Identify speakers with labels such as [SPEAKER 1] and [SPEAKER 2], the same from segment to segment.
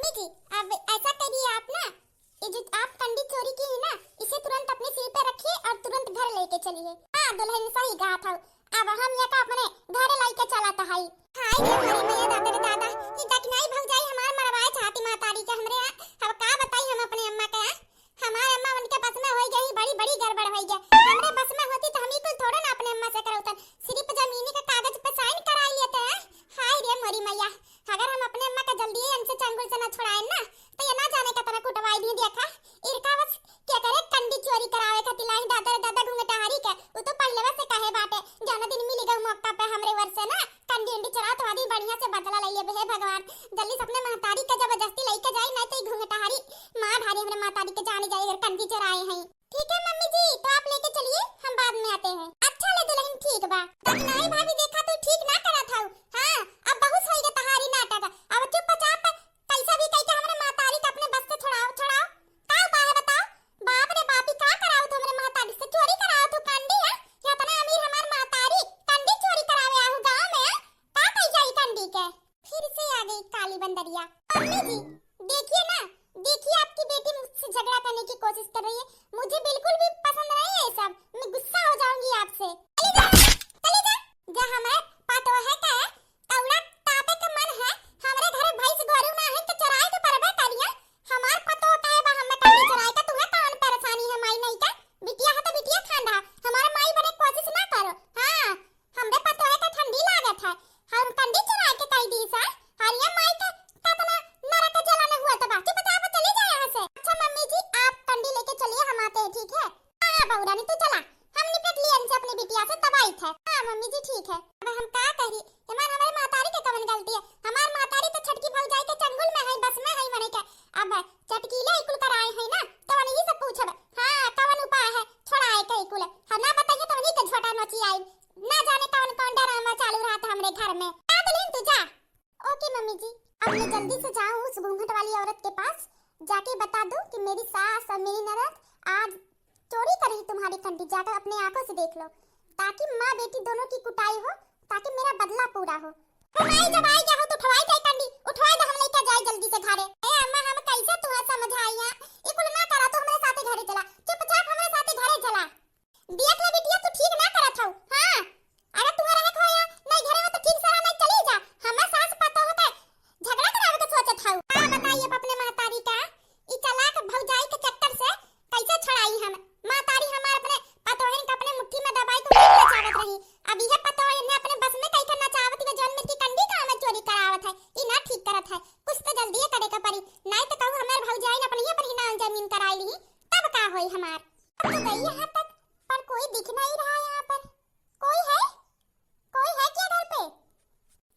[SPEAKER 1] Mummy जी, अब ऐसा करिए आप ना, ये जो आप कंडी चोरी की है ना, इसे तुरंत अपने सिर पे रखिए और तुरंत घर लेके चलिए। हाँ दुल्हन सही कहा था। अब हम यहाँ का अपने घर लेके चला था। हाय हाय रे हमारी मैया दादा रे दादा, ये दकनाई भौजाई हमार मरवाए चाहती मातारी के हमरे यहाँ। अब का बताई हम अपने अम्मा के यहाँ, हमारे अम्मा उनके बस में हो गई, बड़ी बड़ी गड़बड़ हो गई। हमरे बस में होती तो हम ही कुछ थोड़ा ना अपने अम्मा से करौतन, सिर्फ जमीनी का कागज पे साइन करा लिए थे। हाय रे मोरी मैया, अगर हम अपने अम्मा का जल्दी हमसे चंगुल से न छुड़ाए ना, तो ये ना जाने का तना कुटवाई भी देखा। इरका बस क्या करे कंडी चोरी करावे का तिलाई दादा दादा घुंघटाहारी के, वो तो पहले से कहे बाटे जाना दिन मिली गऊ मौका पे हमरे वर से ना कंडी अंडी चरा तो आदि बढ़िया से बदला लइए। हे भगवान, जल्दी से अपने महतारी का जबरदस्ती लेके जाए, नहीं तो घुंघटाहारी मां भारी हमरे महतारी के जाने जाए अगर कंडी चराए हैं। ठीक है मम्मी जी, तो आप लेके चलिए, हम बाद में आते हैं। अच्छा ले दुल्हन ठीक बा, नहीं भाभी देखा तो ठीक ना करा था। हां अब बहुत सही गे तहारी नाटक, अब चुपचाप कैसा भी कह के हमरे महतारी के अपने बस से छुड़ाओ छुड़ाओ। का उपाय है बताओ? बाप रे बाप, का कराओ तो हमरे महतारी से चोरी कराओ तो कंडी है या तना अमीर हमार महतारी कंडी चोरी करावे आहू गांव में का कह जाई कंडी के। फिर से आ गई काली बंदरिया। मम्मी जी देखिए ना, देखिए आपकी बेटी मुझसे झगड़ा करने की कोशिश कर रही है, मुझे बिल्कुल भी पसंद नहीं है ये सब, मैं गुस्सा हो जाऊंगी आपसे। चली जा जा हमारे पातो है का कौड़ा तापे का मन है, हमरे घरे भैंस गोरू ना है तो चराए तो परबे करिया। हमार पतो का है बा हमें कंडी चराए का, तुम्हें कौन परेशानी है माई नहीं का? बिटिया है तो बिटिया खांडा, हमारा माई बने कोशिश ना करो। हां हमरे पतो है का ठंडी लागत है, हम कंडी चराए के कह दी सा हरिया माई का कतना नरक जलाने हुआ तो बाकी बता आप चली जाए यहां से। अच्छा मम्मी जी आप कंडी लेके चलिए, हम आते हैं ठीक है। हां बौरानी तू चला, हम निपट लिए इनसे अपनी बिटिया से दवाई थे। हां मम्मी जी ठीक है। अब हम का कही हमार हमारे मातारी के कवन गलती है, हमार मातारी तो छटकी भौजाई के चंगुल में है, बस में है मने के। अब चटकीले इकुल कराए है ना तो वही से पूछब हां कवन उपाय है छोड़ाए के इकुल, हम ना बताइए तो वही के झोटा नची आई, ना जाने कौन कौन ड्रामा चालू रहा था हमरे घर में। आ दुल्हन तू जा। ओके मम्मी जी, अब मैं जल्दी से जाऊं उस घूंघट वाली औरत के पास, जाके बता दूं कि मेरी सास और मेरी ननद आज चोरी कर रही तुम्हारी कंडी, जाकर अपने आंखों से देख लो, ताकि माँ बेटी दोनों की कुटाई हो, ताकि मेरा बदला पूरा हो। हमारी जब आई क्या हो तो उठवाई जाए कंडी, उठवाई दे हम लेके जाए जल्दी से घरे। ए अम्मा हम कैसे तुम्हें समझाइया, ये कुल ना करा तो हमारे साथे घरे चला, चुपचाप हमारे साथे घरे चला। देख ले बिटिया तू ठीक ना करत हो। हां अरे तू रहे खोया नहीं घरे में तो ठीक सारा नहीं चली जा, हमें सास पता होता है झगड़ा करावे के सोचत हूं। हां बताइए अपने महतारी का ई चलाक भौजाई के चक्कर से कैसे छड़ाई हम महतारी हमार अपने पतोहन के अपने मुट्ठी में दबाई को नहीं चाहत रही। अब यह पतोहन ने अपने बस में कई करना चाहत है, जौन में की कंडी का में चोरी करावत है, ई ना ठीक करत है, कुछ तो जल्दी करे के पड़ी, नहीं तो कहू हमार भौजाई ने अपनी पर ही ना जमीन कराई ली तब का होई हमार। अब तो गई यहां तक पर कोई दिख नहीं रहा यहां पर, कोई है क्या घर पे?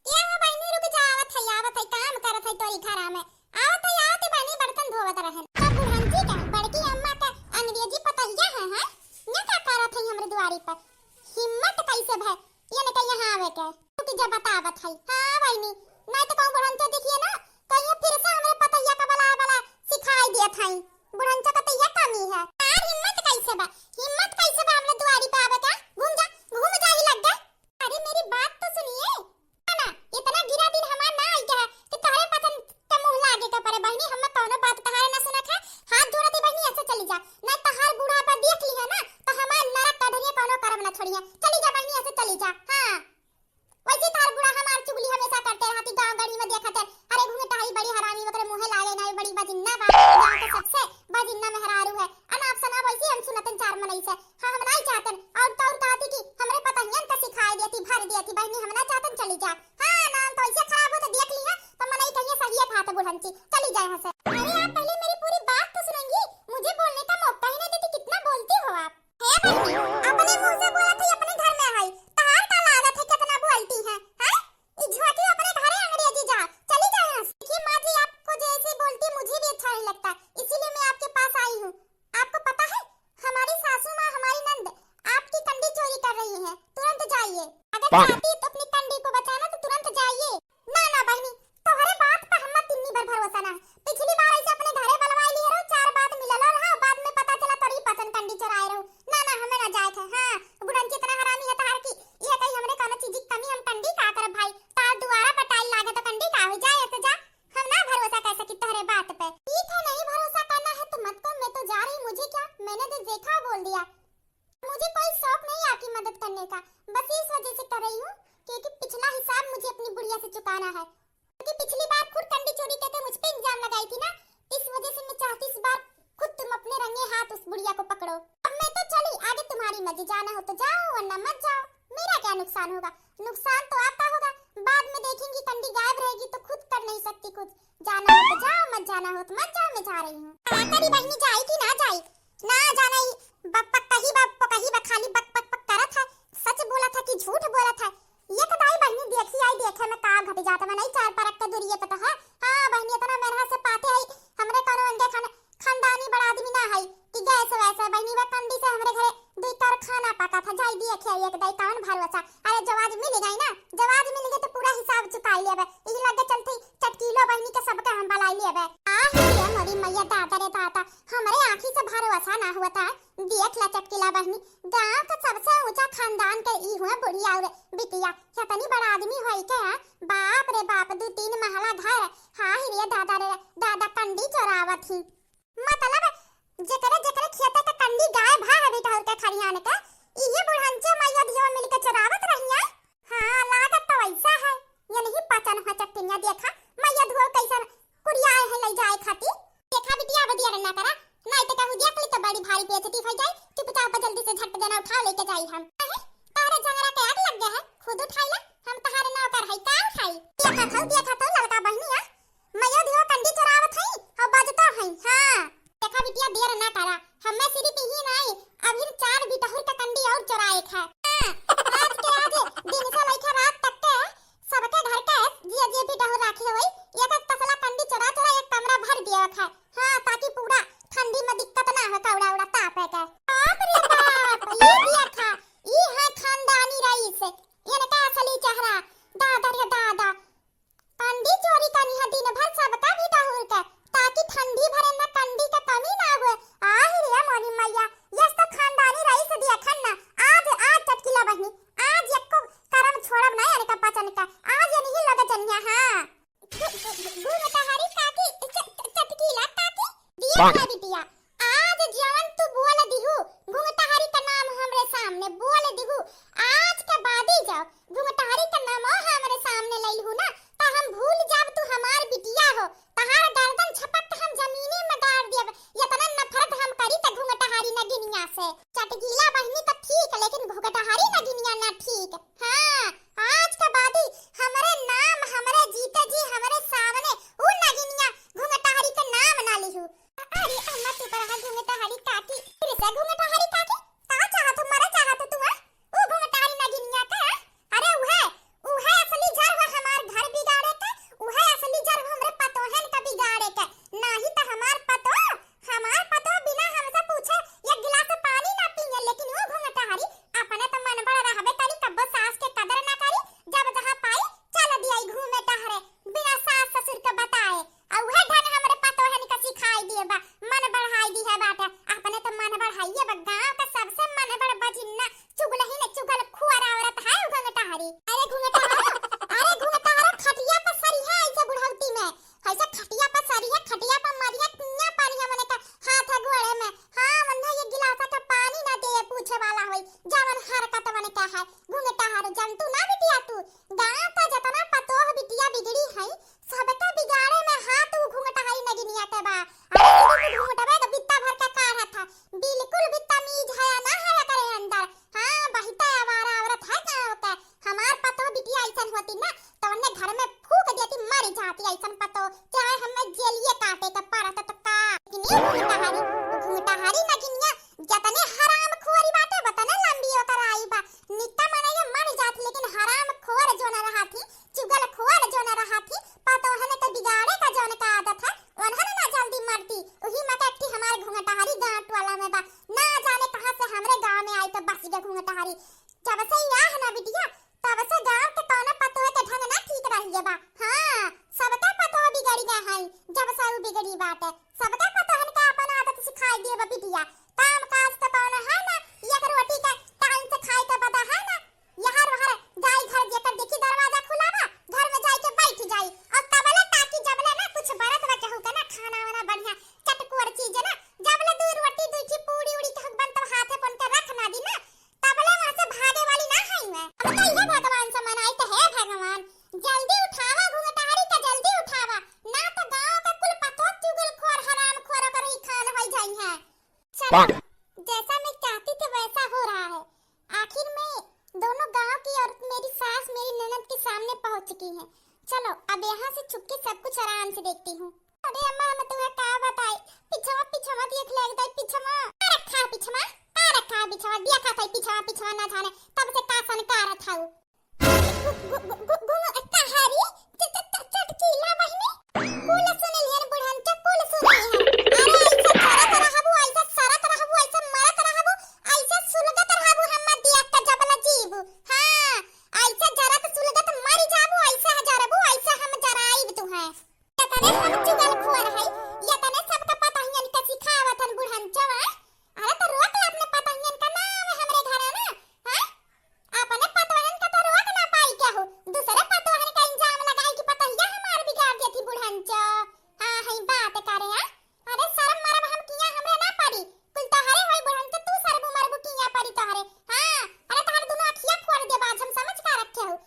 [SPEAKER 1] क्या है बहनी रुक जा, आवत है काम करत है तोरी घरा में, आवत बहनी बर्तन धोवत रहन। अब बुढ़ंजी का बड़की अम्मा का अंग्रेजी पतैया है हैं, ये क्या करत है हमरे दुआरी पर, हिम्मत कैसे भय ये न कहीं यहां आवे के, तू जब बतावत है। हां बहनी नहीं तो कहूं बुढ़ंचा देखिए ना कहीं फिर से हमरे पतैया का बला सिखाई दियत है, बुढ़ंचा का तो ये कमी है। यार हिम्मत कैसे बा हमरे दुआरी पे आवे का, घूम जा ही लग गए। अरे मेरी बात तो सुनिए ना, इतना गिरा दिन हमार ना आई क्या कि तोहरे पतन के मुंह लागे के परे बहनी, हम कौनो बात तहारे ना सुनत है, हाथ जोड़ती बहनी ऐसे चली जा, नहीं तहार बूढ़ा पर देख ली है ना तो हमार नरक कढ़रिया कौनो करम ना छोड़िए, चली जा बहनी ऐसे चली जा। हां वैसे तार बूढ़ा हमार चुगली हमेशा करते रहती, गांव गली में देखत है, अरे घूंघटाई बड़ी हरामी ओकरे मुंह लागे ना बड़ी बजिन्ना बा, गांव के सबसे बजिन्ना मेहरारू है, अनाप शनाप वैसे हम सुनतन चार मनई से। हां हम नहीं चाहतन और तो कहती कि हमरे पतंगन का सिखाई देती भर देती बहनी, हम ना चाहतन चली जा। हां नाम तो ऐसे खराब हो तो देख ली है तो मनई कहिए सही है खाते बुढ़ंची, चली जा यहां से। अरे आप पहले मेरी पूरी बात तो सुनेंगी, मुझे बोलने का मौका ही नहीं देती, कितना बोलती हो आप। है बहनी अपने मुंह से बोला था अपने घर में आई, तहार का लागत है कितना बोलती है हैं, ई झोटी अपने घरे अंग्रेजी जा, चली जा यहां से। देखिए मां जी आपको जैसे बोलती मुझे भी अच्छा नहीं लगता, इसीलिए मैं आपके पास आई हूं। आपको पता है हमारी सासू मां हमारी नंद आपकी कंडी चोरी कर रही है, तुरंत जाइए, अगर चाहती तो अपनी कंडी को बचाना तो तुरंत जाइए। ना बहनी तोहरे बात पे हम तिन्नी बार भरोसा ना, पिछली बार ऐसे अपने घरे बलवाई लिए रहो, चार बात मिलल और हां बाद में पता चला तोरी पसंद कंडी चुराए रहो, ना हमें ना जाए थे। हां बुढ़ंची इतना हरामी है तार की, ये कहीं हमरे कोनो चीज की कमी हम कंडी का करब भाई, तार दुआरा पटाई लागे तो कंडी का हो जाए, ऐसे जा हम ना भरोसा कर सकी तोहरे होगा। नुकसान तो आपका होगा, बाद में देखेंगी कंडी गायब रहेगी तो खुद कर नहीं सकती कुछ। जाना हो तो जाओ, मत जाना हो तो मत जाओ, मैं जा रही हूँ। तेरी बहनी जाए कि ना जाए? ना जाना ही बक कही बक खाली बक बक बक करत है। सच बोला था कि झूठ बोला था? ये कदाई बहनी देखी आई देखे में का घट जाता मैं नहीं चार परक के दूरिये पे तो है। हां बहनी इतना मेरा से पाते है हमरे कोनो अंडे खानदानी बड़ा आदमी ना है कि गैस वैसा बहनी वा कंडी से हमरे घरे दुई तर खाना पका था जाई दिए खे एक दाई कान भरवसा। अरे जवाज मिल गई ना, जवाज मिल गई तो पूरा हिसाब चुकाई लेबे। ई लगे चलते चटकीलो बहनी के सबके हम बलाई लेबे। ये मोरी मैया दादा रे दादा हमरे आंखी से भरोसा ना हुआ था। देख ला चटकीला बहनी गांव का सबसे ऊंचा खानदान के ई हुआ बुढ़िया और बिटिया कितनी बड़ा आदमी होई के बाप रे बाप दो तीन महला घर। हां रे दादा कंडी चोरावत थी मतलब जेकरे जेकरे खेते के कंडी गाय भा है बेटा के खरियाने का इहे बुढ़ंचे मैया दियो मिल के चरावत रहिया। हां लागत तो ऐसा है ये नहीं पचन हो चट्टिया देखा मैया धो कैसन कुड़िया है ले जाए खाती। देखा बिटिया बदिया ना करा नहीं तो कहू देख ली तो बड़ी भारी बेइज्जती हो जाए। चुपचाप जल्दी से झट देना उठा लेके जाई हम। तारे झगड़ा के आग लग गया है खुद उठाई ले हम तहारे नौकर है का उठाई। देखा तो लड़का बहनिया मैया दियो कंडी चरावत है और बजता है। हां देखा बिटिया देर ना करा हमें सिर्फ ही नहीं अभी 4 बिटहुर का कंडी और चुराए था। आज के आज दिन से लेकर रात तक के सबके घर के जे बिटहुर रखे होई एक एक तसला कंडी चुरा एक कमरा भर दिया था। हां ताकि पूरा ठंडी में दिक्कत ना हो कौड़ा उड़ा तापे के। बाप रे बाप ये देखा ई है खानदानी रईस ये का असली चेहरा। दादा रे दादा कंडी चोरी करनी है दिन भर सबका बिटहुर के ताकि ठंडी भरे में कंडी का कमी ना हो। रे मोरी मैया ये तो खानदानी रईस देखन ना आज चटकीला बहनी आज एको करम छोड़ब ना यानी का पचन का आज ये नहीं लगे जनिया। हां गुरु तहारी काकी चटकीला काकी दिया बिटिया आज जवन तू बोल दिहु घुंघटाहारी का नाम हमरे सामने बोल दिहु आज के बाद ही जाओ घुंघटाहारी का नाम हमरे सामने लई हु ना तो हम भूल जाब तू हमार बिटिया हो। तहार गर्दन छपट हम जमीने में गाड़ देब इतना नफरत हम करी त घुंघटाहारी न गिनिया से। चटकीला बहनी तो ठीक लेकिन घुंघटाहारी न गिनिया ना ठीक। हां आज के बाद ही हमरे नाम हमरे जीते जी हमरे सामने उ न गिनिया घुंघटाहारी का नाम ना लिहु। अरे अम्मा तू बड़ा घुंघटाहारी काकी फिर से घुंघटाहारी काकी का चाहत मरे चाहत तू है उ घुंघटाहारी न गिनिया का। अरे उहे असली जड़ हमार घर बिगाड़े का उहे असली जड़ हमरे पतोहन का बिगाड़े का नहीं तो हमार पतो बिना हमसे पूछे एक गिलास पानी ना पिए लेकिन वो घुंघटाहारी अपने तो मन बड़ा रहबे करी तब सास के कदर ना करी जब जहां पाई चल दिया घूमे टहरे बिना सास ससुर के बताए और वह ढंग हमरे पतोहन का सिखाई दिए बा मन बढ़ाई दी है बात अपने तो मन बढ़ाइए बा गांव का सबसे मन बड़ बजिन्ना चुगलही ने चुगल खुआरा औरत है घुंघटाहारी। अरे घुंघटाहारा खटिया पर सरी है ऐसे बुढ़ौती में ऐसे खटिया पर सरी है खटिया पर मरिया किन्या पानी है मने का हाथ है गोड़े में। हां वंधा ये गिलास का पानी ना दे पूछे वाला होई जवन हरकत मने का है घुंघटाहारा जंतु ना बिटिया तू गांव का जतना पतोह बिटिया बिगड़ी है सबका बिगाड़े में हाथ उ घुंघटाहारी न गिनिया के बा। अरे घुंघटावे का बित्ता भर का कार था बिल्कुल बदतमीज है ना है करे अंदर। हां बहिता आवारा औरत है गांव का हमार पतो बिटिया ऐसन होती ना तो अन्ने घर में फूक देती मर जाती ऐसन पतो चाहे हमें जेलिए काटे का पड़त तो का। घुंघटाहारी न गिनिया जतने हराम खोरी बाटे बतने लंबी होकर आई बा नित्ता मने ये मर जात लेकिन हराम खोर जो न रहा थी चुगल खोर जो न रहा थी पतो हने तो बिगाड़े का जोन का आदत है उन्होंने ना जल्दी मरती वही मटकती हमारे घुंघटाहारी गांठ वाला में बा ना जाने कहां से हमरे गांव में आई तो बस गए घुंघटाहारी। जब से यह ना बिटिया तब से गांव के कोने पतो के ढंग ना ठीक रहिए बा। हां सबका पतो बिगड़ी गए है जब से उ बिगड़ी बात है सबका पतो हन का अपन आदत सिखाई दिए बा बिटिया काम काज तो कौन है ना एक रोटी का टाइम से खाए के बता है ना यहां वहां जाई घर जेकर देखी दरवाजा खुला बा घर में जाई के बैठ जाई और कबले ताकि जबले ना कुछ बरत बचे हो ना खाना वाना बढ़िया चटकोर चीज ना जबले दो रोटी दो की पूरी उड़ी के बन तो हाथे पन के रख ना दी ना तबले वहां से भागे वाली ना है मैं। अब तो ये भगवान से मनाई तो है भगवान जल्दी उठावा घुंघटाहारी का जल्दी उठावा ना तो गांव का कुल पतो चुगल खोर हराम खोर कर ही खान हो जाई है। चलो जैसा मैं चाहती थी वैसा हो रहा है आखिर में दोनों गांव की और मेरी अरे अम्मा मैं तुम्हें का बताई पिछवा देख ले एकदम पिछवा का रखा पिछवा दिया का था पिछवा ना जाने तब से का सन का रहा था कहारी चटकीला बहिनी कुल सुनल हेन बुढ़ान च कुल सुनल है अरे ऐसा सरत रहबू ऐसा मरत रहबू ऐसा सुलगत रहबू हम दिया का जबला जीबू हां ऐसा जरत सुलगत मर जाबू ऐसा जरबू ऐसा हम जराई तू है तने हम जुगल खोर है ये तने सबका पता हियन का सिखावतन बुढ़ान चवा अरे तो रोक ले अपने पता हियन का नाम हमरे घर है ना हां अपने पतवाहन का तो रोक ना पाई क्या हो दूसरे पतवाहन का इंजाम लगाई कि पता हिया हमार बिगाड़ देती बुढ़ान च हां है बात करे हां अरे शर्म मरब हम किया हमरे ना पड़ी कुल तोहरे होई बुढ़ान च तू शर्म मरबू किया पड़ी तोहरे हां अरे तोहर दोनों अखियां फोड़ दे बाज हम समझ का रखे हो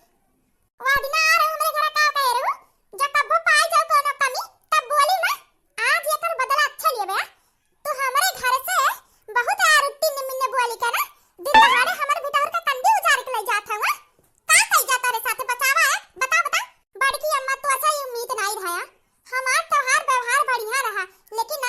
[SPEAKER 1] वादिना आ रहे हमरे घर का कह रहे हो जब कबो पाई जाओ कोनो कमी तब बोली ना आज ये कर बदला अच्छा लिए बे तू हमारे घर से बहुत आरुति निमिन्ने बोली का ना दिन दहाड़े हमर बिटहर का कंदी उजाड़ के ले जात हवा का कई जाता रे साथे बचावा है बता बड़की अम्मा तो ऐसा ही उम्मीद नहीं रहा हमार त्योहार व्यवहार बढ़िया रहा लेकिन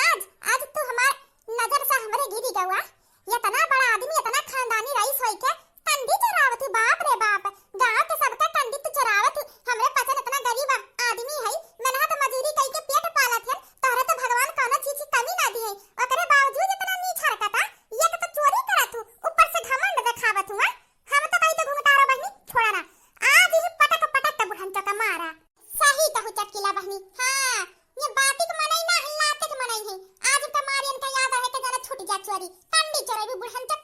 [SPEAKER 1] आज तू हमार नजर से हमरे गिरी गवा ये तना बड़ा आदमी इतना खानदानी रईस होई के कंदी चुरावत बाप रे बाप गांव के सबका कंदी तू चुरावत हमरे पचन इतना गरीब आदमी है मेहनत मजूरी कई के पेट पालत है तोहरे तो भगवान कोनो चीज की कमी ना दी है ओकरे बावजूद इतना नीच हरकत ये तो चोरी करत हूं ऊपर से घमंड दिखावत हूं हम तो कहीं तो घुमटारा बहनी छोड़ा ना आज ही पटक बुढ़न का मारा सही कहू चटकीला बहनी हां ये बातिक मनई ना हल्लाते के मनई है आज तो मारियन का याद रहे के जरा छूट जा चोरी कंडी चोराई बुढ़न च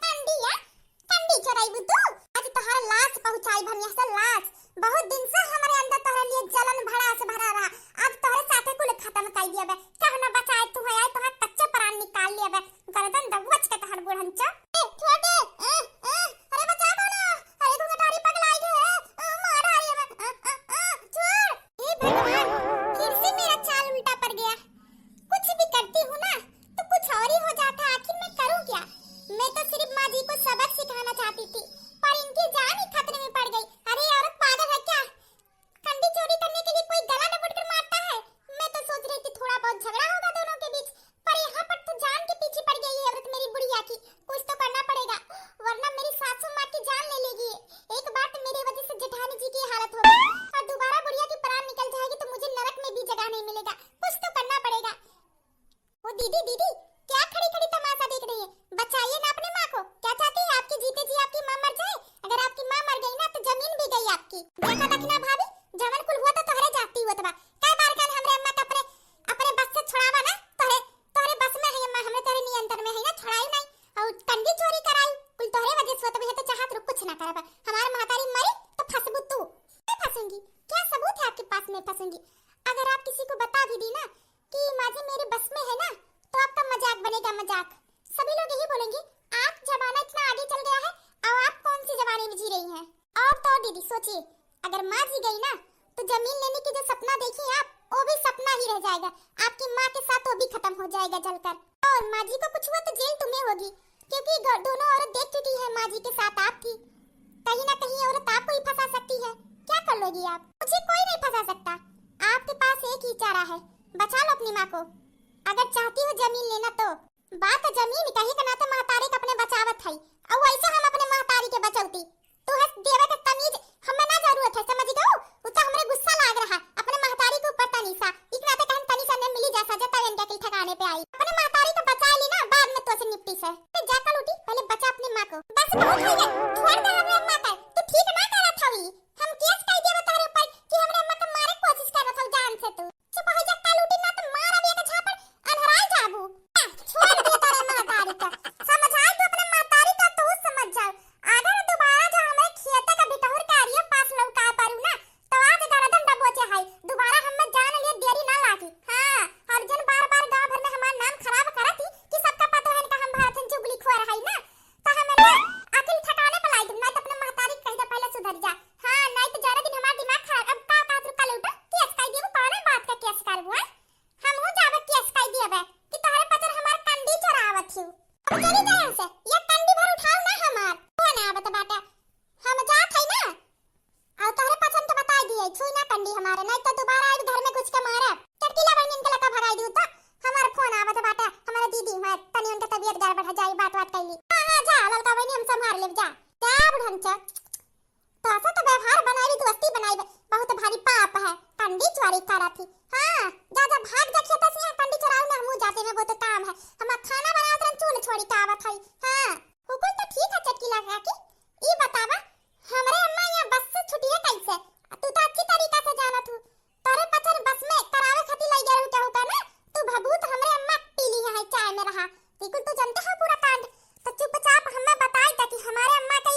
[SPEAKER 1] कंडी चोराई तू आज तोहरा लाश पहुंचाई भनिया से लाश बहुत दिन से हमारे अंदर तोहरा लिए जलन भड़ा से भरा रहा आज तोहरे साथे कुल खत्म कर दिया बे कहना बचाए तू है तोहरा कच्चे प्राण निकाल लिया बे गर्दन दबवच के तोहर बुढ़न च छोटे अरे बचा बोलो अरे तू गटारी पगलाई है मार आ रही है छोड़ हे भगवान फिर से मेरा चाल उल्टा पड़ गया कुछ भी करती हूं ना तो कुछ और ही हो जाता आखिर मैं करूं क्या मैं तो सिर्फ माँ जी को सबक सिखाना चाहती थी पर इनकी जान ही खतरे में पड़ गई अरे औरत पागल है क्या कंडी चोरी करने के लिए कोई गला दबोच कर मारता है मैं तो सोच रही थी थोड़ा बहुत झगड़ा होगा दोनों के बीच पर यहाँ पर तो जान के पीछे पड़ गई है औरत मेरी बुढ़िया की कुछ तो करना पड़ेगा वरना मेरी सासू माँ की जान ले लेगी एक बार तो मेरी वजह से जेठानी जी की हालत हो गई और दोबारा बुढ़िया की प्राण निकल जाएगी तो मुझे नरक में भी जगह नहीं मिलेगा कुछ तो करना पड़ेगा वो दीदी क्या खड़ी तमाशा देख रही है बचाइए ना अपनी माँ को क्या चाहती है आपकी जीते जी आपकी माँ मर जाए अगर आपकी माँ मर गई ना तो जमीन भी गई आपकी देखा दखना भाभी जवन कुल हुआ तो तोहरे जाती हुआ तबा कई बार कान हमरे अम्मा का अपने बस से छुड़ावा ना तोहरे बस में है अम्मा हमरे तेरे नियंत्रण में है ना छुड़ाई नहीं और कंडी चोरी कराई कुल तोहरे वजह से होत है तो चाहत रुक कुछ ना करबा हमार महतारी मरी तो फसबू तू मैं फंसूंगी क्या सबूत है आपके पास मैं फंसूंगी अगर आप किसी को बता भी दी ना कि माँ जी मेरे बस में है ना तो आपका मजाक बनेगा मजाक सभी लोग यही बोलेंगे आप जमाना इतना आगे चल गया है और आप कौन सी जमाने में जी रही हैं और तो दीदी सोचिए अगर माँ जी गई ना तो जमीन लेने की जो सपना देखी आप वो भी सपना ही रह जाएगा आपकी माँ के साथ वो भी खत्म हो जाएगा जलकर और माँ जी को कुछ हुआ तो जेल तुम्हें होगी क्योंकि दोनों औरत देख चुकी है माँ जी के साथ आपकी कहीं ना कहीं औरत आपको ही फंसा सकती है क्या कर लोगी आप मुझे कोई नहीं फंसा सकता आपके पास एक ही चारा है बचा लो अपनी माँ को अगर चाहती हो जमीन लेना तो बात जमीन कहीं का नाते महतारी का अपने बचावत है और वैसे हम अपने महतारी के बचौती तू हस देवे के तमीज हमें ना जरूरत है समझ गयो उता हमरे गुस्सा लाग रहा अपने महतारी के ऊपर तनीसा इतना ते कहन तनीसा ने मिली जैसा जता वेंडा के ठिकाने पे आई अपने महतारी को बचा ली ना बाद में तो से निपटी से ते जाकर उठी पहले बचा अपनी माँ को बस बहुत हो गया छोड़ दे हमरे अम्मा का तू ठीक ना करत हवी हम केस कह देबो तारे ऊपर कि हमरे अम्मा को मारे कोशिश करत हव जान से तू चुप हो जा कल उठी ना तो मार अबे के झापड़ अनहराई जाबू छोड़ दे तारे महतारी का समझ आई तो अपने महतारी का तू समझ जाओ अगर दोबारा जो हमें खेते का बिटहर कार्य पास लौका पारू ना तो आज गर्दन दबोचे है दोबारा हम में जान लिए देरी ना लागी हां अर्जुन बार-बार गांव भर में हमारा नाम खराब करती कि सबका पता है कि हम भारतन चुगली खो रहा है ना तो हमें अकल ठिकाने पे लाई ना तो अपने महतारी कह दे पहले सुधर जा हां नहीं तो जरा दिन हमारा दिमाग खराब अब का रुका लौटा केस कह देबो कौन बात का केस करबो हम हो जावे केस कह देबे कि तोहरे पतर हमार कंडी चोरावत छु अब चली जा यहां से ये कंडी भर उठाओ ना हमार कौन आवत बाटा हम जात है ना और तोहरे पसंद तो बता दिए छुई ना कंडी हमारे नहीं तो दोबारा आई घर में कुछ के मारे चटकीला बहन इनके लका भगाई बिल्कुल तू जानते हो पूरा कांड। तो चुपचाप हमें बताई था कि हमारे अम्मा का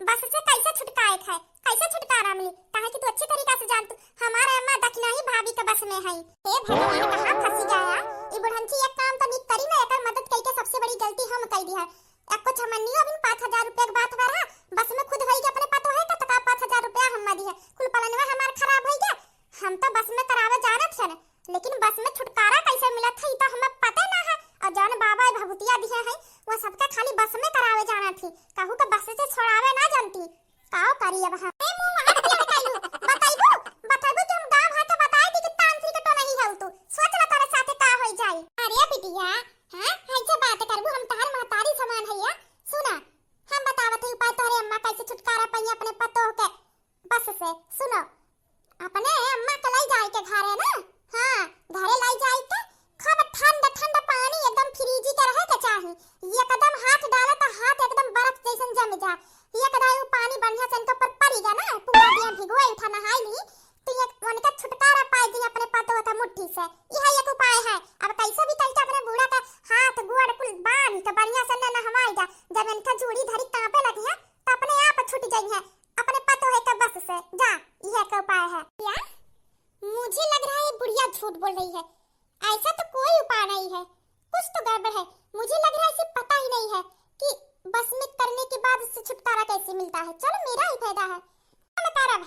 [SPEAKER 1] बस से कैसे छुटकाए है, कैसे छुटकारा मिली। कहा कि तू अच्छे तरीका से जान, तू हमारे अम्मा दक्षिणा ही भाभी के बस में है। हे भगवान कहां फंसी गया। ई बुढ़ंची एक काम तो निक करी ना, एकर मदद कई के सबसे बड़ी गलती हम कई दी है। एको छमन्नियो बिन 5000 रुपया के बात भरा बस में खुद होई के अपने पतो है त 5000 रुपया हम दी है। कुल पलनवा हमार खराब हो गया। हम तो बस में करावे जानत है, लेकिन बस में छुटकारा कैसे मिला था ई तो हमें पता ना है। और जौन बाबा भभूतिया दिए है वो सबका खाली बस में करावे जाना थी, कहू तो बस से छोड़ावे ना जानती। काओ करी अब हम ए मुंह हाथ दिया बताइबू बताइबू कि हम गांव हाथ बताए दी कि तांत्रिक तो नहीं है तू। सोच ला तारे साथे का होई जाई। अरे बिटिया हां ऐसे बात करबू, हम तार महतारी समान हैया। सुना हम बतावत है उपाय तोरे अम्मा कैसे छुटकारा पाई अपने पतो के बस से। सुनो अपने अम्मा के लाई जाए के घरे ना, हां घरे लाई जाए के खूब ठंडा ठंडा पानी एकदम फ्रीजी के रहे के चाही। ये कदम हाथ डाले तो हाथ एकदम बर्फ जैसन जम जा। ये कदाई पानी बढ़िया से इनके ऊपर पड़ेगा ना, पूरा दिन भिगोए उठा नहाई ली तो ये उनका छुटकारा पाई दी अपने पतो का मुट्ठी से। यह एक उपाय है। अब कैसे भी कैसे अपने बूढ़ा का हाथ गुड़ कुल बांध के बढ़िया से नहवाई जा। जब इनका जूड़ी धरी कांपे लगी है तो अपने आप छूट जाई है अपने पतो है के बस से जा। यह का उपाय है। क्या मुझे लग रहा है बुढ़िया झूठ बोल रही है। ऐसा तो कोई उपाय नहीं है, कुछ तो गड़बड़ है। मुझे लग रहा है इसे पता ही नहीं है कि बस में करने के बाद उससे छुटकारा कैसे मिलता है। चलो मेरा ही फायदा है, हम करब।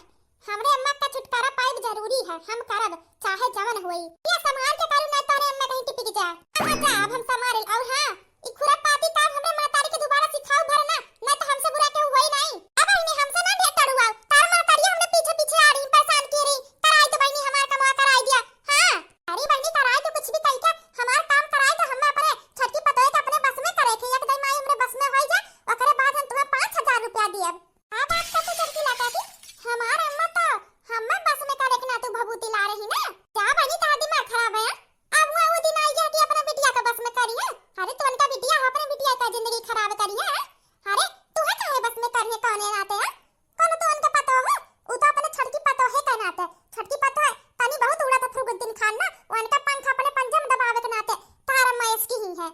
[SPEAKER 1] हमरे अम्मा का छुटकारा पाइब जरूरी है, हम करब चाहे जवन होई। ये संभाल के करू ना तारे अम्मा कहीं टिपिक जाए। अब जा अब हम संभाल। और हां ई खुरा पाती काम हमरे मातारी के दोबारा सिखाओ भरना, ना तो हमसे बुरा के होई नहीं। अब इन्हें हमसे ना ढेर करूआ। तार मातारी हमने पीछे पीछे आ रही परेशान की रही। कराई तो बहनी हमार कमा कराई दिया। हां अरे बहनी कराई तो कुछ भी कह के हमार काम कराई तो हम अपने छटकी पतोय के अपने बस में करे थे। एक दई माई हमरे बस में होई जा ओकरे बाद हम तुम्हें 5000 रुपया दियब। हां बात का तो चरकी लगा थी हमार अम्मा तो हमें बस में करे के ना तू भभूति ला रही ना। क्या बहनी तार दिमाग खराब है। अब वो दिन आई गया कि अपने बिटिया का बस में करी है। अरे तो उनका बिटिया अपने बिटिया का जिंदगी खराब करी है। अरे तू है काहे बस में करने कौन आते हैं कौन तो उनका पतो हो। उ तो अपने छटकी पतो है कहनाते छटकी पतो है तनी बहुत उड़ा था फरुगुद्दीन खान ना उनका पंख अपने पंजे में दबावे के नाते तार अम्मा इसकी ही है,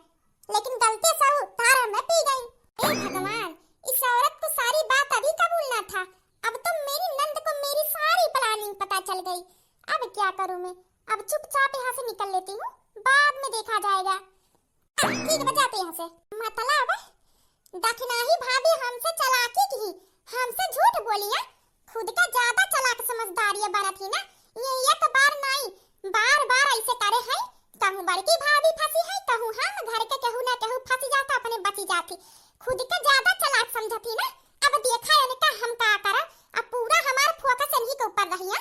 [SPEAKER 1] लेकिन गलती से वो तार अम्मा पी गई। हे भगवान इस औरत को सारी बात अभी कबूल ना था। अब तो मेरी नंद को मेरी सारी प्लानिंग पता चल गई। अब क्या करूं मैं, अब चुपचाप यहाँ से निकल लेती हूँ, बाद में देखा जाएगा। ठीक है जाते यहाँ से। मतलब दखनाही भाभी हमसे चालाकी की, हमसे झूठ बोली है। खुद का ज्यादा चालाक समझदारी बना थी ना। ये एक बार नहीं बार बार ऐसे करे है। कहूँ बड़की भाभी फंसी है, कहूँ हम घर के कहूँ ना कहूँ फंसी जाता अपने बची जाती। खुद का ज्यादा चालाक समझती ना। अब देखा इनका हम क्या करा। अब पूरा हमारा फोकस इन्हीं के ऊपर रही है।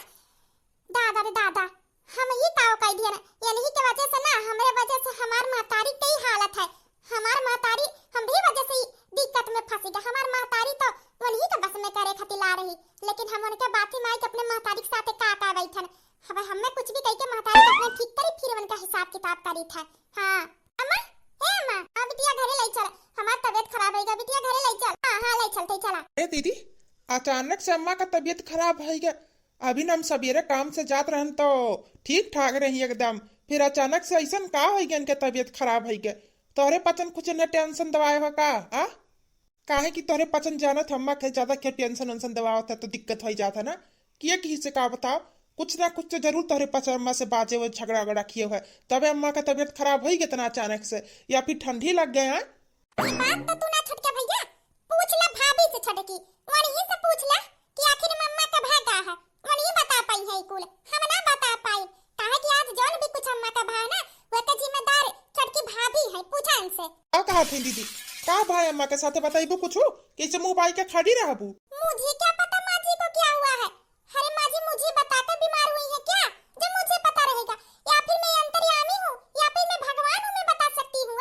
[SPEAKER 1] दादा रे दादा हम ये काव कह दिया ना, इन्हीं के वजह से ना हमरे वजह से हमार महतारी की हालत है। हमार महतारी हम भी वजह से दिक्कत में फंसी गए। हमार महतारी तो वही के बस में करे खातिर ला रही, लेकिन हम उनके बाती माई के अपने महतारी के साथ का बैठन। अब हमें कुछ भी कह के महतारी अपने ठीक करी फिर उनका हिसाब किताब करी था। हां अम्मा हे अम्मा अब बिटिया घरे ले चल, हमार तबीयत खराब है। बिटिया घरे ले चल। हां हां ले चलते चला।
[SPEAKER 2] ए दीदी अचानक से अम्मा का तबीयत खराब है गया। अभी हम सवेरे काम से जात रहन तो ठीक ठाक रही एकदम, फिर अचानक से ऐसा का हो गया इनके तबीयत खराब है गया। तोहरे पचन कुछ न टेंशन दवाए हो का आ काहे कि तोहरे पचन जानत अम्मा के ज्यादा के टेंशन उनसन दवाओ था तो दिक्कत हो जाता ना। किए की से का बताओ कुछ ना कुछ तो जरूर तोहरे पचन अम्मा से बाजे हुए झगड़ा वगड़ा किए हुए तबे अम्मा का तबीयत खराब हो गया अचानक से, या फिर ठंडी लग गए हैं।
[SPEAKER 1] बात तो तू ना छटके भैया पूछ ले भाभी से छटकी वही से पूछ ले कि आखिर मम्मा का भागा है वही बता पाई है। कुल हम ना बता पाई काहे कि आज जौन भी कुछ अम्मा का भा ना वो का जिम्मेदार छटकी भाभी है। पूछा इनसे
[SPEAKER 2] का कहा थी दीदी का भाई अम्मा के साथ बताइबो कुछ कैसे मुंह बाई के खड़ी रहबू।
[SPEAKER 1] मुझे क्या पता माँ जी को क्या हुआ है। अरे माँ जी मुझे बताकर बीमार हुई है क्या जब मुझे पता रहेगा, या फिर मैं अंतर्यामी हूँ या फिर मैं भगवान हूँ मैं बता सकती हूँ।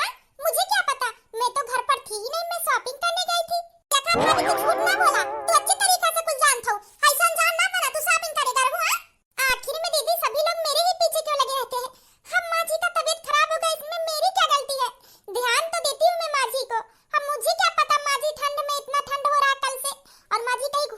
[SPEAKER 1] मुझे क्या पता, मैं तो घर पर थी ही नहीं, मैं शॉपिंग करने गई थी। क्या भाभी तू झूठ ना बोला, तू अच्छे तरीके से कुछ जानता हो। ऐसा जान ना पड़ा तू शॉपिंग करेगा हुआ। आखिर में दीदी सभी लोग मेरे ही पीछे क्यों लगे रहते हैं। हम माँ जी का तबीयत खराब हो गई इसमें मेरी क्या गलती है। ध्यान तो देती हूँ मैं माँ जी को। अब मुझे क्या पता माँ जी ठंड में इतना ठंड हो रहा कल से, और माँ जी कहीं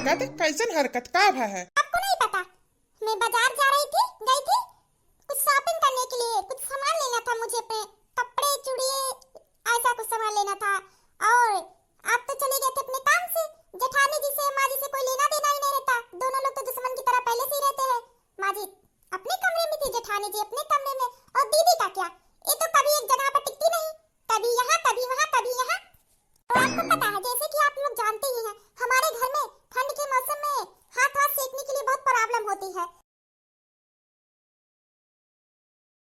[SPEAKER 2] हरकत? कैसन हरकत? का भा है?
[SPEAKER 1] आपको नहीं पता? मैं बाजार जा रही थी, गई थी कुछ शॉपिंग करने के लिए, कुछ सामान लेना था मुझे, अपने कपड़े चूड़िए ऐसा कुछ सामान लेना था। और आप तो चले गए थे अपने काम से। जेठानी जी से माँ जी से कोई लेना देना ही नहीं रहता, दोनों लोग तो दुश्मन की तरह पहले से ही रहते हैं। माँ जी अपने कमरे में थी, जेठानी जी अपने कमरे में, और दीदी का क्या,